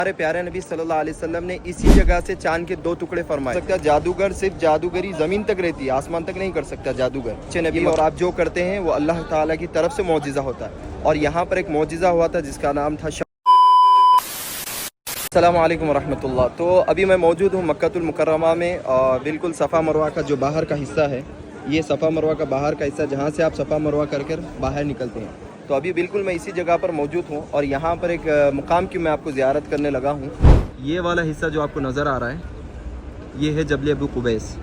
ہمارے پیارے نبی صلی اللہ علیہ وسلم نے اسی جگہ سے چاند کے 2 ٹکڑے فرمائے. جادوگر صرف جادوگری زمین تک رہتی ہے, آسمان تک نہیں کر سکتا جادوگر. اچھے نبی اور آپ جو کرتے ہیں وہ اللہ تعالیٰ کی طرف سے معجزہ ہوتا ہے, اور یہاں پر ایک معجزہ ہوا تھا جس کا نام تھا السلام علیکم ورحمۃ اللہ. تو ابھی میں موجود ہوں مکہ المکرمہ میں, اور بالکل صفا مروہ کا جو باہر کا حصہ ہے, یہ صفا مروہ کا باہر کا حصہ جہاں سے آپ صفا مروہ کر باہر نکلتے ہیں. تو ابھی بالکل میں اسی جگہ پر موجود ہوں, اور یہاں پر ایک مقام کی میں آپ کو زیارت کرنے لگا ہوں. یہ والا حصہ جو آپ کو نظر آ رہا ہے یہ ہے جبل ابو قبیس.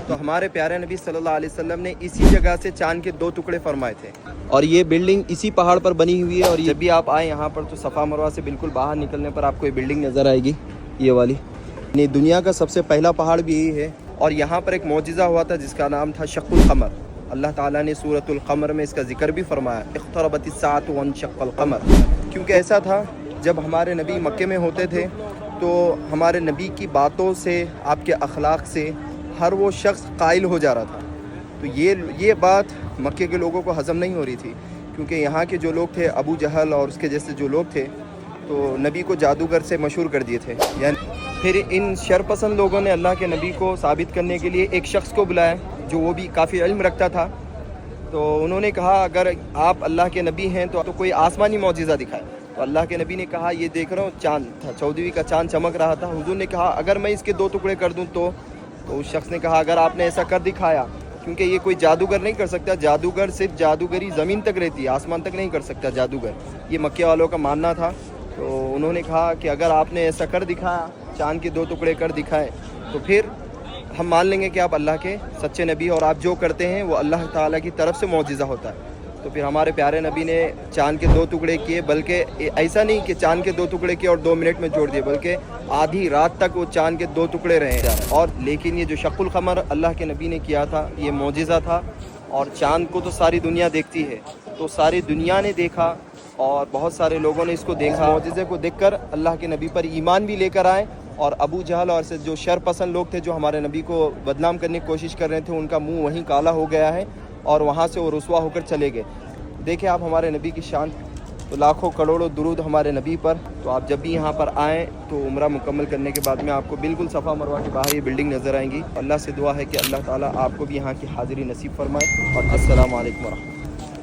تو ہمارے پیارے نبی صلی اللہ علیہ وسلم نے اسی جگہ سے چاند کے 2 ٹکڑے فرمائے تھے, اور یہ بلڈنگ اسی پہاڑ پر بنی ہوئی ہے. اور جب بھی آپ آئیں یہاں پر تو صفا مروہ سے بالکل باہر نکلنے پر آپ کو یہ بلڈنگ نظر آئے گی, یہ والی. دنیا کا سب سے پہلا پہاڑ بھی یہی ہے, اور یہاں پر ایک معجزہ ہوا تھا جس کا نام تھا شق القمر. اللہ تعالیٰ نے سورۃ القمر میں اس کا ذکر بھی فرمایا, اقتربت الساعۃ وانشق القمر. کیونکہ ایسا تھا جب ہمارے نبی مکے میں ہوتے تھے تو ہمارے نبی کی باتوں سے, آپ کے اخلاق سے ہر وہ شخص قائل ہو جا رہا تھا. تو یہ بات مکے کے لوگوں کو ہضم نہیں ہو رہی تھی, کیونکہ یہاں کے جو لوگ تھے ابو جہل اور اس کے جیسے جو لوگ تھے, تو نبی کو جادوگر سے مشہور کر دیے تھے. یعنی پھر ان شرپسند لوگوں نے اللہ کے نبی کو ثابت کرنے کے لیے ایک شخص کو بلایا جو وہ بھی کافی علم رکھتا تھا. تو انہوں نے کہا اگر آپ اللہ کے نبی ہیں تو کوئی آسمانی معجزہ دکھائے. تو اللہ کے نبی نے کہا یہ دیکھ رہا ہوں چاند تھا, 14ویں کا چاند چمک رہا تھا. حضور نے کہا اگر میں اس کے 2 ٹکڑے کر دوں تو اس شخص نے کہا اگر آپ نے ایسا کر دکھایا, کیونکہ یہ کوئی جادوگر نہیں کر سکتا, جادوگر صرف جادوگری زمین تک رہتی ہے, آسمان تک نہیں کر سکتا جادوگر. یہ مکے والوں کا ماننا تھا. تو انہوں نے کہا کہ اگر آپ نے ایسا کر دکھایا, چاند کے 2 ٹکڑے کر دکھائے, تو پھر ہم مان لیں گے کہ آپ اللہ کے سچے نبی, اور آپ جو کرتے ہیں وہ اللہ تعالیٰ کی طرف سے معجزہ ہوتا ہے. تو پھر ہمارے پیارے نبی نے چاند کے 2 ٹکڑے کیے, بلکہ ایسا نہیں کہ چاند کے 2 ٹکڑے کیے اور 2 منٹ میں چھوڑ دیے, بلکہ آدھی رات تک وہ چاند کے 2 ٹکڑے رہے. اور لیکن یہ جو شق القمر اللہ کے نبی نے کیا تھا یہ معجزہ تھا, اور چاند کو تو ساری دنیا دیکھتی ہے, تو ساری دنیا نے دیکھا, اور بہت سارے لوگوں نے اس کو دیکھا. معجزے کو دیکھ کر اللہ کے نبی پر ایمان بھی لے کر آئے, اور ابو جہل اور جو شر پسند لوگ تھے جو ہمارے نبی کو بدنام کرنے کی کوشش کر رہے تھے, ان کا منہ وہیں کالا ہو گیا ہے, اور وہاں سے وہ رسوا ہو کر چلے گئے. دیکھیں آپ ہمارے نبی کی شان, تو لاکھوں کروڑوں درود ہمارے نبی پر. تو آپ جب بھی یہاں پر آئیں تو عمرہ مکمل کرنے کے بعد میں آپ کو بالکل صفا مروہ کے باہر یہ بلڈنگ نظر آئیں گی. اللہ سے دعا ہے کہ اللہ تعالیٰ آپ کو بھی یہاں کی حاضری نصیب فرمائے. اور السلام علیکم ورحمۃ اللہ.